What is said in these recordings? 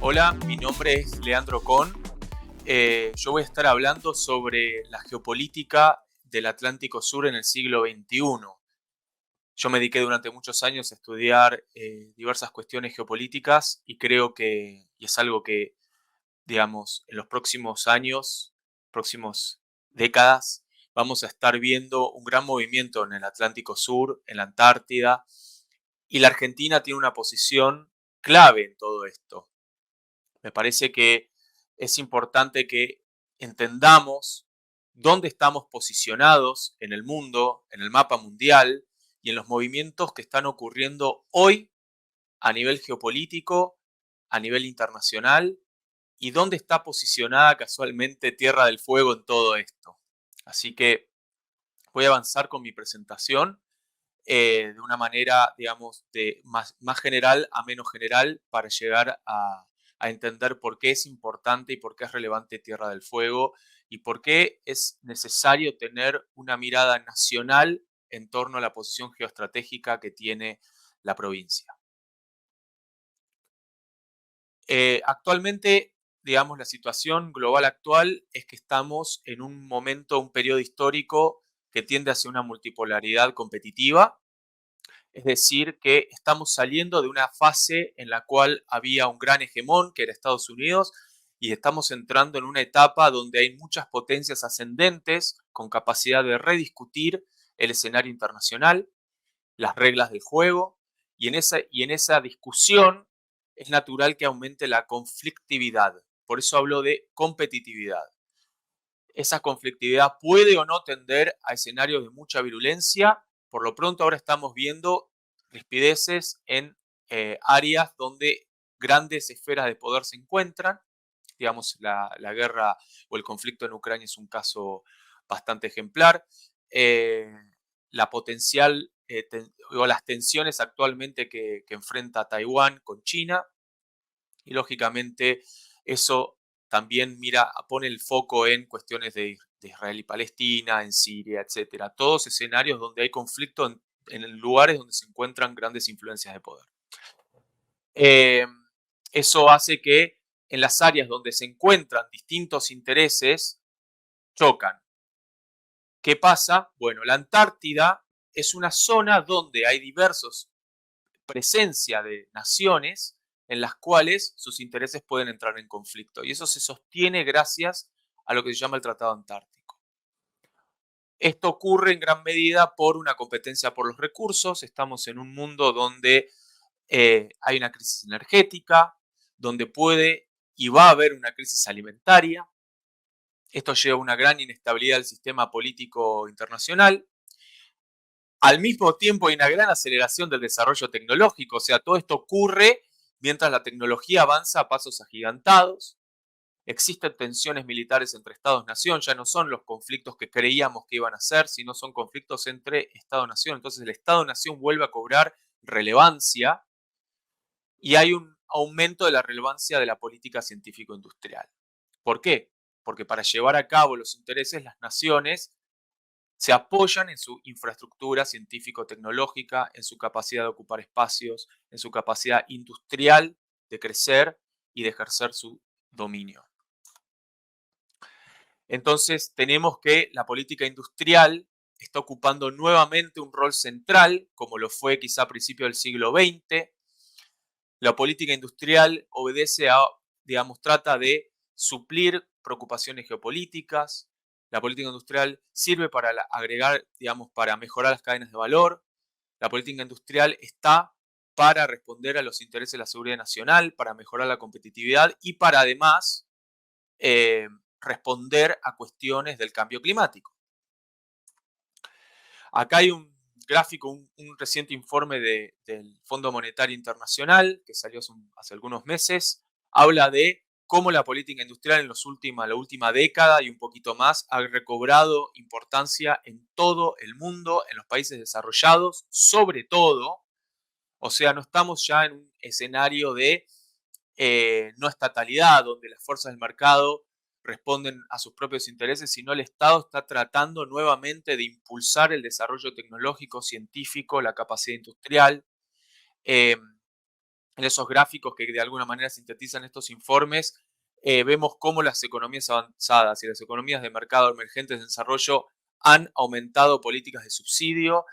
Hola, mi nombre es Leandro Con. Yo voy a estar hablando sobre la geopolítica del Atlántico Sur en el siglo XXI. Yo me dediqué durante muchos años a estudiar diversas cuestiones geopolíticas y creo y es algo que, digamos, en los próximos años, próximas décadas, vamos a estar viendo un gran movimiento en el Atlántico Sur, en la Antártida, y la Argentina tiene una posición clave en todo esto. Me parece que es importante que entendamos dónde estamos posicionados en el mundo, en el mapa mundial y en los movimientos que están ocurriendo hoy a nivel geopolítico, a nivel internacional y dónde está posicionada casualmente Tierra del Fuego en todo esto. Así que voy a avanzar con mi presentación de una manera, digamos, de más general a menos general para llegar a entender por qué es importante y por qué es relevante Tierra del Fuego y por qué es necesario tener una mirada nacional en torno a la posición geoestratégica que tiene la provincia. Actualmente, digamos, la situación global actual es que estamos en un momento, un periodo histórico que tiende hacia una multipolaridad competitiva. Es decir, que estamos saliendo de una fase en la cual había un gran hegemón, que era Estados Unidos, y estamos entrando en una etapa donde hay muchas potencias ascendentes con capacidad de rediscutir el escenario internacional, las reglas del juego, y en esa discusión es natural que aumente la conflictividad. Por eso hablo de competitividad. Esa conflictividad puede o no tender a escenarios de mucha virulencia. Por lo pronto ahora estamos viendo rispideces en áreas donde grandes esferas de poder se encuentran. Digamos, la guerra o el conflicto en Ucrania es un caso bastante ejemplar. Eh, la potencial o las tensiones actualmente que enfrenta Taiwán con China y lógicamente eso también pone el foco en cuestiones de Israel y Palestina, en Siria, etcétera. Todos escenarios donde hay conflicto en lugares donde se encuentran grandes influencias de poder. Eh, Eso hace que en las áreas donde se encuentran distintos intereses chocan. ¿Qué pasa? Bueno, la Antártida es una zona donde hay diversos presencia de naciones en las cuales sus intereses pueden entrar en conflicto. Y eso se sostiene gracias a lo que se llama el Tratado Antártico. Esto ocurre en gran medida por una competencia por los recursos. Estamos en un mundo donde hay una crisis energética, donde puede y va a haber una crisis alimentaria. Esto lleva a una gran inestabilidad del sistema político internacional. Al mismo tiempo hay una gran aceleración del desarrollo tecnológico, o sea, todo esto ocurre mientras la tecnología avanza a pasos agigantados. Existen tensiones militares entre Estados-nación, ya no son los conflictos que creíamos que iban a ser, sino son conflictos entre Estado-nación. Entonces el Estado-nación vuelve a cobrar relevancia y hay un aumento de la relevancia de la política científico-industrial. ¿Por qué? Porque para llevar a cabo los intereses, las naciones se apoyan en su infraestructura científico-tecnológica, en su capacidad de ocupar espacios, en su capacidad industrial de crecer y de ejercer su dominio. Entonces tenemos que la política industrial está ocupando nuevamente un rol central, como lo fue quizá a principios del siglo XX. La política industrial obedece a, digamos, trata de suplir preocupaciones geopolíticas. La política industrial sirve para agregar, digamos, para mejorar las cadenas de valor. La política industrial está para responder a los intereses de la seguridad nacional, para mejorar la competitividad y para además eh, responder a cuestiones del cambio climático. Acá hay un gráfico, un reciente informe del Fondo Monetario Internacional que salió hace algunos meses, habla de cómo la política industrial en la última década y un poquito más ha recobrado importancia en todo el mundo, en los países desarrollados, sobre todo. O sea, no estamos ya en un escenario de no estatalidad, donde las fuerzas del mercado responden a sus propios intereses, sino el Estado está tratando nuevamente de impulsar el desarrollo tecnológico, científico, la capacidad industrial. Eh, en esos gráficos que de alguna manera sintetizan estos informes, vemos cómo las economías avanzadas y las economías de mercado emergentes de desarrollo han aumentado políticas de subsidio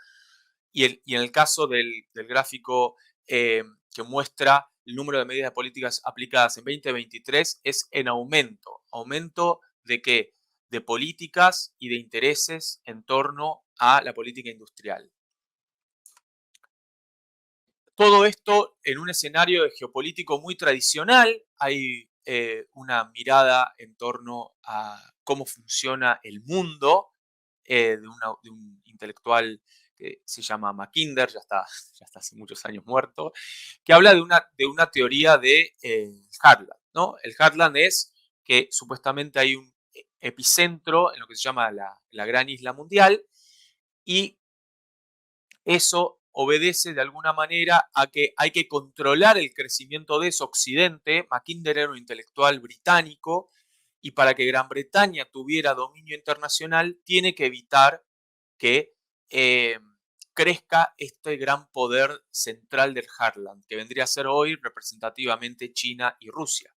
y en el caso del gráfico que muestra el número de medidas políticas aplicadas en 2023 es en aumento. ¿Aumento de qué? De políticas y de intereses en torno a la política industrial. Todo esto en un escenario de geopolítico muy tradicional. Hay una mirada en torno a cómo funciona el mundo de un intelectual que se llama Mackinder, ya está hace muchos años muerto, que habla de una teoría de Heartland, ¿no? El Heartland es que supuestamente hay un epicentro en lo que se llama la gran isla mundial y eso obedece de alguna manera a que hay que controlar el crecimiento de ese occidente. Mackinder era un intelectual británico y para que Gran Bretaña tuviera dominio internacional tiene que evitar que eh, crezca este gran poder central del Heartland, que vendría a ser hoy representativamente China y Rusia.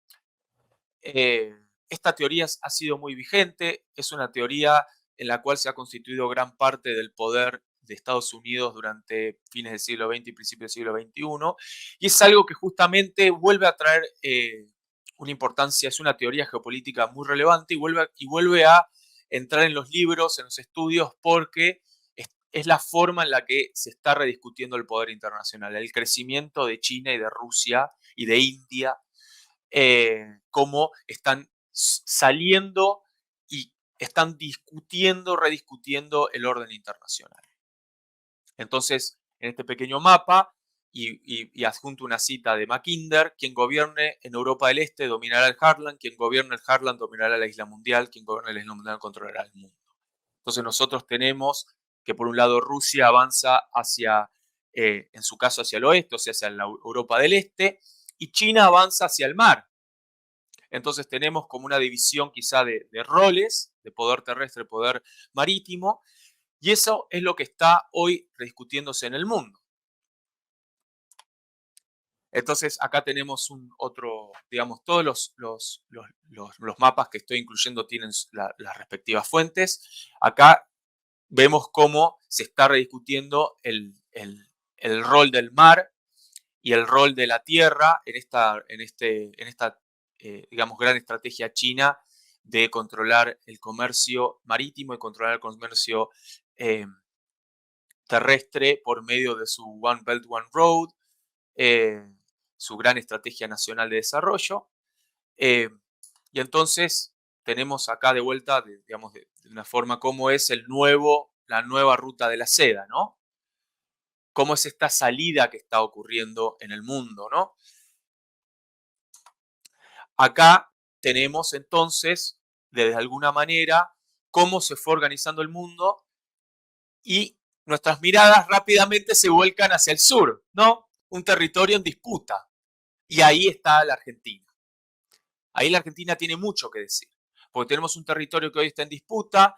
Esta teoría ha sido muy vigente, es una teoría en la cual se ha constituido gran parte del poder de Estados Unidos durante fines del siglo XX y principios del siglo XXI, y es algo que justamente vuelve a traer una importancia, es una teoría geopolítica muy relevante y vuelve a entrar en los libros, en los estudios, porque es la forma en la que se está rediscutiendo el poder internacional, el crecimiento de China y de Rusia y de India, cómo están saliendo y están discutiendo, rediscutiendo el orden internacional. Entonces, en este pequeño mapa, y adjunto una cita de Mackinder, quien gobierne en Europa del Este dominará el Heartland, quien gobierne el Heartland dominará la isla mundial, quien gobierne la isla mundial controlará el mundo. Entonces nosotros tenemos que por un lado Rusia avanza hacia, en su caso hacia el oeste, o sea, hacia la Europa del Este, y China avanza hacia el mar. Entonces tenemos como una división quizá de roles, de poder terrestre, poder marítimo, y eso es lo que está hoy discutiéndose en el mundo. Entonces acá tenemos un otro, digamos, todos los mapas que estoy incluyendo tienen las respectivas fuentes. Acá vemos cómo se está rediscutiendo el rol del mar y el rol de la tierra en esta digamos, gran estrategia china de controlar el comercio marítimo y controlar el comercio eh, terrestre por medio de su One Belt, One Road, eh, su gran estrategia nacional de desarrollo. Eh, y entonces tenemos acá de vuelta, digamos, de una forma cómo es la nueva ruta de la seda, ¿no? Cómo es esta salida que está ocurriendo en el mundo, ¿no? Acá tenemos entonces, de alguna manera, cómo se fue organizando el mundo y nuestras miradas rápidamente se vuelcan hacia el sur, ¿no? Un territorio en disputa. Y ahí está la Argentina. Ahí la Argentina tiene mucho que decir, porque tenemos un territorio que hoy está en disputa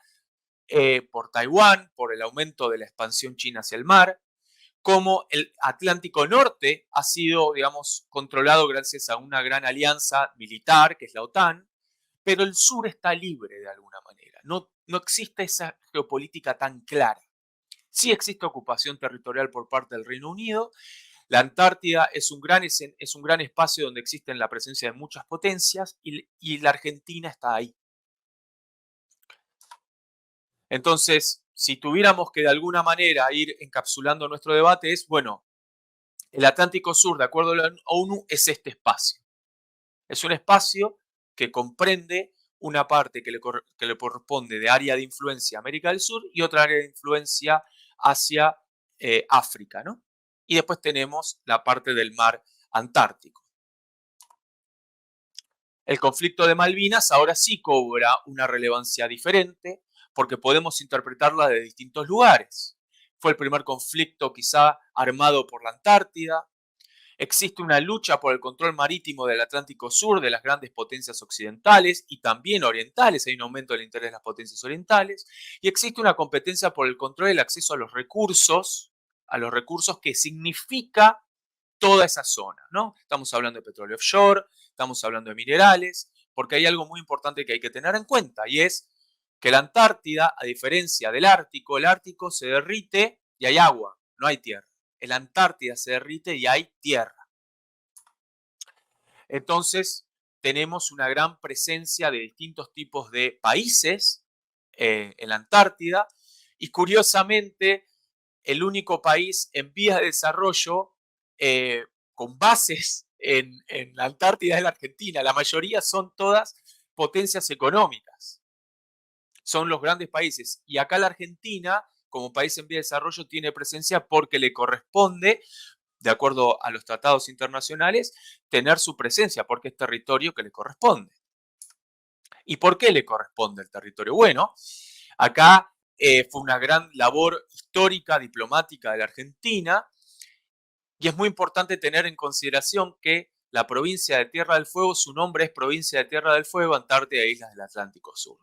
por Taiwán, por el aumento de la expansión china hacia el mar, como el Atlántico Norte ha sido, digamos, controlado gracias a una gran alianza militar, que es la OTAN, pero el sur está libre de alguna manera. No existe esa geopolítica tan clara. Sí existe ocupación territorial por parte del Reino Unido. La Antártida es un gran espacio donde existe la presencia de muchas potencias y la Argentina está ahí. Entonces, si tuviéramos que de alguna manera ir encapsulando nuestro debate es, bueno, el Atlántico Sur, de acuerdo a la ONU, es este espacio. Es un espacio que comprende una parte que le corresponde de área de influencia América del Sur y otra área de influencia hacia África, ¿no? Y después tenemos la parte del mar Antártico. El conflicto de Malvinas ahora sí cobra una relevancia diferente porque podemos interpretarla de distintos lugares. Fue el primer conflicto quizá armado por la Antártida. Existe una lucha por el control marítimo del Atlántico Sur de las grandes potencias occidentales y también orientales. Hay un aumento del interés de las potencias orientales. Y existe una competencia por el control y el acceso a los recursos que significa toda esa zona, ¿no? Estamos hablando de petróleo offshore, estamos hablando de minerales, porque hay algo muy importante que hay que tener en cuenta y es que la Antártida, a diferencia del Ártico, el Ártico se derrite y hay agua, no hay tierra. En la Antártida se derrite y hay tierra. Entonces, tenemos una gran presencia de distintos tipos de países en la Antártida y curiosamente el único país en vías de desarrollo con bases en la Antártida es la Argentina. La mayoría son todas potencias económicas, son los grandes países. Y acá la Argentina, como país en vías de desarrollo, tiene presencia porque le corresponde, de acuerdo a los tratados internacionales, tener su presencia, porque es territorio que le corresponde. ¿Y por qué le corresponde el territorio? Bueno, acá fue una gran labor histórica, diplomática de la Argentina, y es muy importante tener en consideración que la provincia de Tierra del Fuego, su nombre es Provincia de Tierra del Fuego, Antártida e Islas del Atlántico Sur.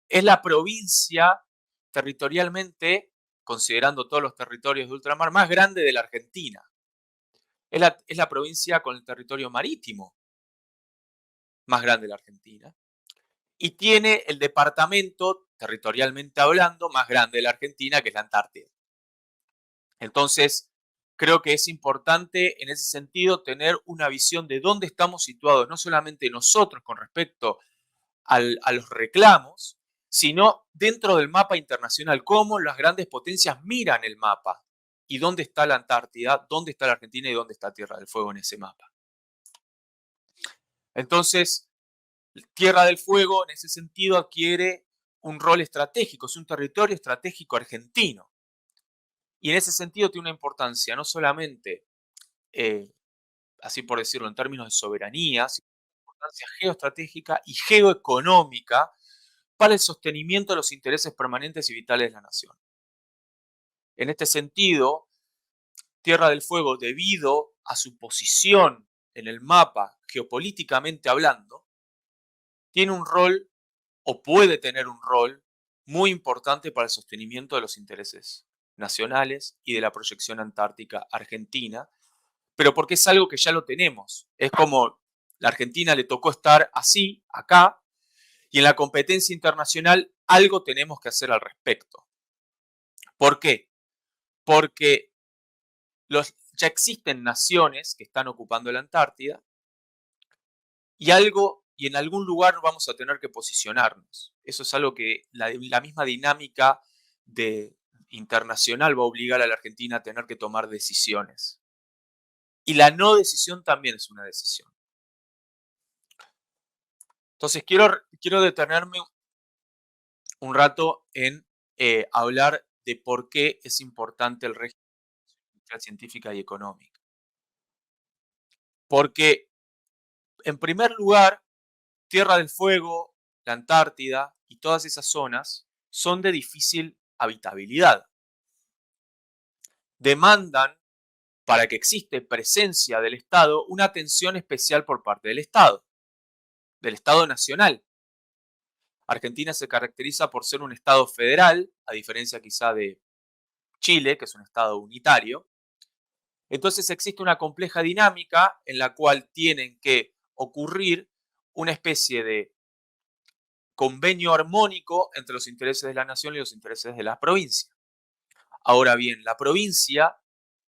Es la provincia territorialmente, considerando todos los territorios de ultramar, más grande de la Argentina. Es la provincia con el territorio marítimo más grande de la Argentina. Y tiene el departamento, territorialmente hablando, más grande de la Argentina, que es la Antártida. Entonces, creo que es importante en ese sentido tener una visión de dónde estamos situados, no solamente nosotros con respecto a los reclamos, sino dentro del mapa internacional, cómo las grandes potencias miran el mapa y dónde está la Antártida, dónde está la Argentina y dónde está Tierra del Fuego en ese mapa. Entonces, Tierra del Fuego en ese sentido adquiere un rol estratégico, es un territorio estratégico argentino. Y en ese sentido tiene una importancia no solamente, así por decirlo, en términos de soberanía, sino una importancia geoestratégica y geoeconómica para el sostenimiento de los intereses permanentes y vitales de la nación. En este sentido, Tierra del Fuego, debido a su posición en el mapa geopolíticamente hablando, tiene un rol o puede tener un rol muy importante para el sostenimiento de los intereses nacionales y de la proyección antártica argentina, pero porque es algo que ya lo tenemos. Es como la Argentina le tocó estar así, acá, y en la competencia internacional algo tenemos que hacer al respecto. ¿Por qué? Porque ya existen naciones que están ocupando la Antártida y en algún lugar vamos a tener que posicionarnos. Eso es algo que la misma dinámica internacional va a obligar a la Argentina a tener que tomar decisiones. Y la no decisión también es una decisión. Entonces quiero detenerme un rato en hablar de por qué es importante el régimen científica y económica. Porque, en primer lugar, Tierra del Fuego, la Antártida y todas esas zonas son de difícil habitabilidad. Demandan, para que existe presencia del Estado, una atención especial por parte del Estado nacional. Argentina se caracteriza por ser un Estado federal, a diferencia quizá de Chile, que es un Estado unitario. Entonces existe una compleja dinámica en la cual tienen que ocurrir una especie de convenio armónico entre los intereses de la nación y los intereses de la provincia. Ahora bien, la provincia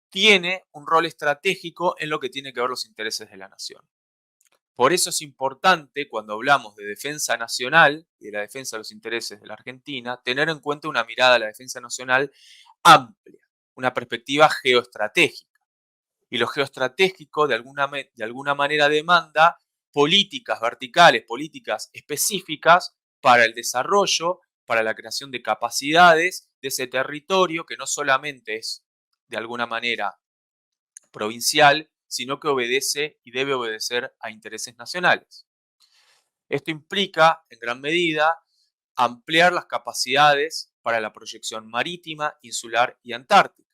tiene un rol estratégico en lo que tiene que ver los intereses de la nación. Por eso es importante, cuando hablamos de defensa nacional y de la defensa de los intereses de la Argentina, tener en cuenta una mirada a la defensa nacional amplia, una perspectiva geoestratégica. Y lo geoestratégico de alguna manera demanda políticas verticales, políticas específicas para el desarrollo, para la creación de capacidades de ese territorio que no solamente es de alguna manera provincial, sino que obedece y debe obedecer a intereses nacionales. Esto implica, en gran medida, ampliar las capacidades para la proyección marítima, insular y antártica.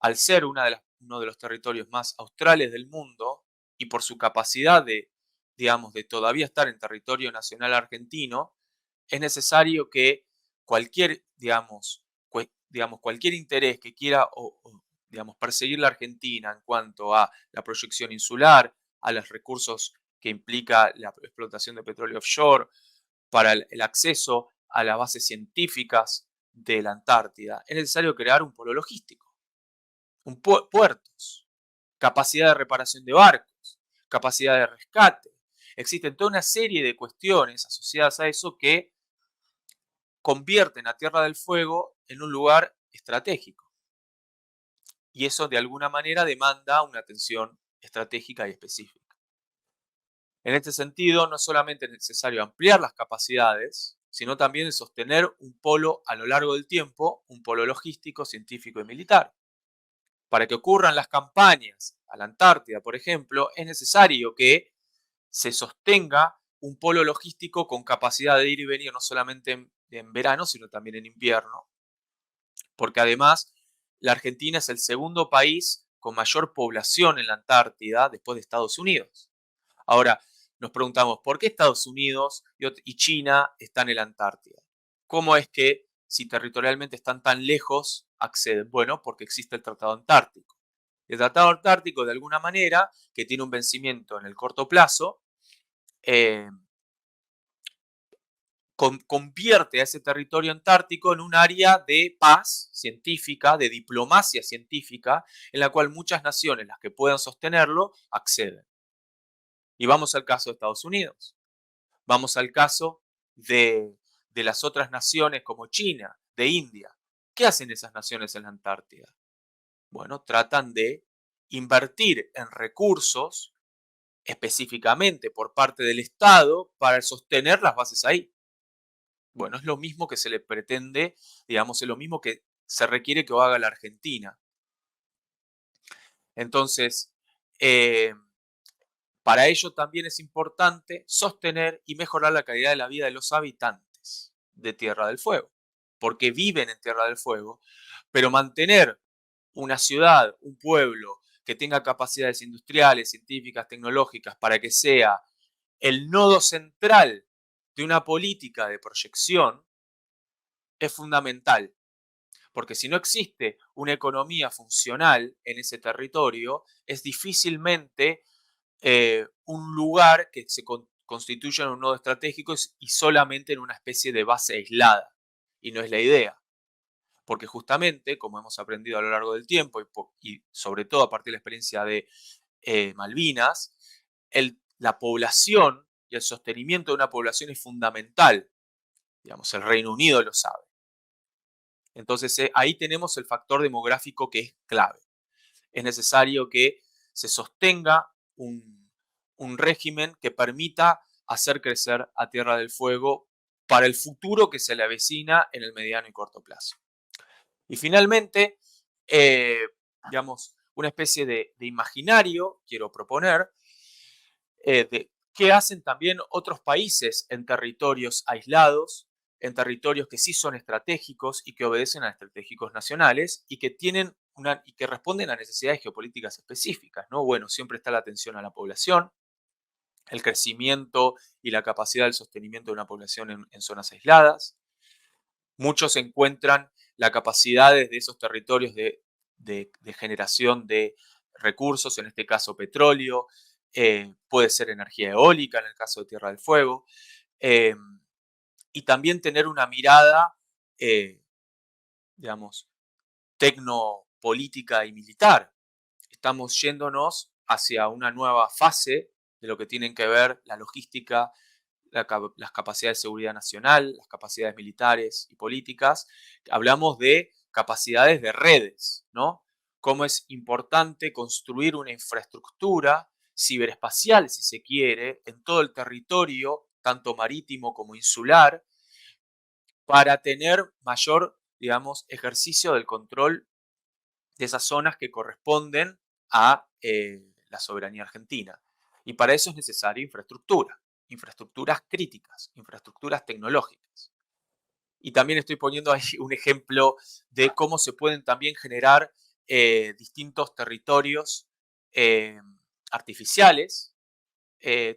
Al ser uno de los territorios más australes del mundo y por su capacidad de todavía estar en territorio nacional argentino, es necesario que cualquier interés que quiera digamos, perseguir la Argentina en cuanto a la proyección insular, a los recursos que implica la explotación de petróleo offshore, para el acceso a las bases científicas de la Antártida, es necesario crear un polo logístico, puertos, capacidad de reparación de barcos, capacidad de rescate. Existen toda una serie de cuestiones asociadas a eso que convierten a Tierra del Fuego en un lugar estratégico. Y eso de alguna manera demanda una atención estratégica y específica. En este sentido, no solamente es necesario ampliar las capacidades, sino también sostener un polo a lo largo del tiempo, un polo logístico, científico y militar. Para que ocurran las campañas a la Antártida, por ejemplo, es necesario que se sostenga un polo logístico con capacidad de ir y venir no solamente en verano, sino también en invierno, porque además la Argentina es el segundo país con mayor población en la Antártida después de Estados Unidos. Ahora, nos preguntamos, ¿por qué Estados Unidos y China están en la Antártida? ¿Cómo es que, si territorialmente están tan lejos, acceden? Bueno, porque existe el Tratado Antártico. El Tratado Antártico, de alguna manera, que tiene un vencimiento en el corto plazo, eh, convierte a ese territorio antártico en un área de paz científica, de diplomacia científica, en la cual muchas naciones, las que puedan sostenerlo, acceden. Y vamos al caso de Estados Unidos. Vamos al caso de las otras naciones como China, de India. ¿Qué hacen esas naciones en la Antártida? Bueno, tratan de invertir en recursos específicamente por parte del Estado para sostener las bases ahí. Bueno, es lo mismo que se le pretende, digamos, es lo mismo que se requiere que haga la Argentina. Entonces, eh, para ello también es importante sostener y mejorar la calidad de la vida de los habitantes de Tierra del Fuego, porque viven en Tierra del Fuego, pero mantener una ciudad, un pueblo que tenga capacidades industriales, científicas, tecnológicas, para que sea el nodo central de una política de proyección, es fundamental. Porque si no existe una economía funcional en ese territorio, es difícilmente un lugar que se constituya en un nodo estratégico y solamente en una especie de base aislada. Y no es la idea. Porque justamente, como hemos aprendido a lo largo del tiempo y sobre todo a partir de la experiencia de Malvinas, la población y el sostenimiento de una población es fundamental. Digamos, el Reino Unido lo sabe. Entonces ahí tenemos el factor demográfico que es clave. Es necesario que se sostenga un régimen que permita hacer crecer a Tierra del Fuego para el futuro que se le avecina en el mediano y corto plazo. Y finalmente, digamos, una especie de imaginario, quiero proponer, de qué hacen también otros países en territorios aislados, en territorios que sí son estratégicos y que obedecen a estratégicos nacionales y que tienen y que responden a necesidades geopolíticas específicas, ¿no? Bueno, siempre está la atención a la población, el crecimiento y la capacidad del sostenimiento de una población en zonas aisladas. Muchos encuentran la capacidad de esos territorios de generación de recursos, en este caso petróleo, puede ser energía eólica en el caso de Tierra del Fuego, eh, y también tener una mirada, digamos, tecnopolítica y militar. Estamos yéndonos hacia una nueva fase de lo que tienen que ver la logística, las capacidades de seguridad nacional, las capacidades militares y políticas. Hablamos de capacidades de redes, ¿no? Cómo es importante construir una infraestructura ciberespacial, si se quiere, en todo el territorio, tanto marítimo como insular, para tener mayor, digamos, ejercicio del control de esas zonas que corresponden a la soberanía argentina. Y para eso es necesaria infraestructura, infraestructuras críticas, infraestructuras tecnológicas. Y también estoy poniendo ahí un ejemplo de cómo se pueden también generar distintos territorios eh, artificiales,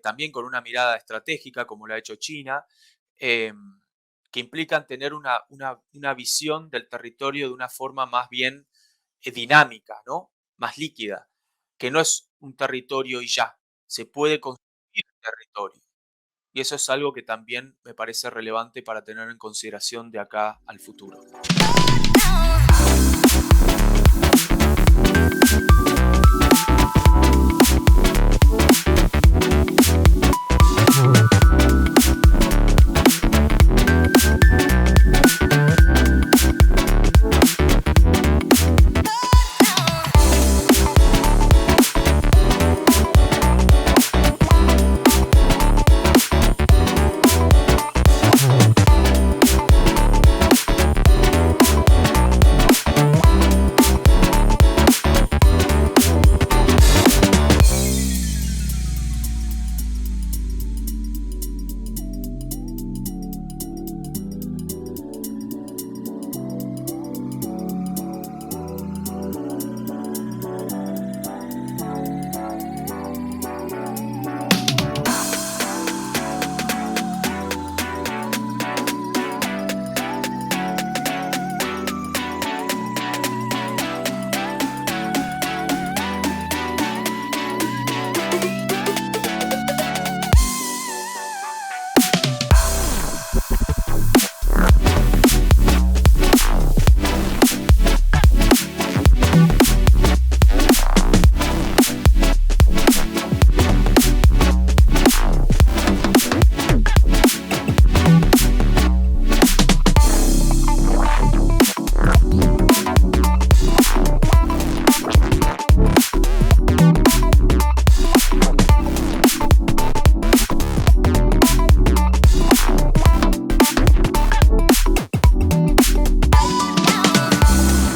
también con una mirada estratégica, como lo ha hecho China, eh, que implican tener una visión del territorio de una forma más bien dinámica, ¿no? Más líquida, que no es un territorio y ya, se puede construir territorio. Y eso es algo que también me parece relevante para tener en consideración de acá al futuro.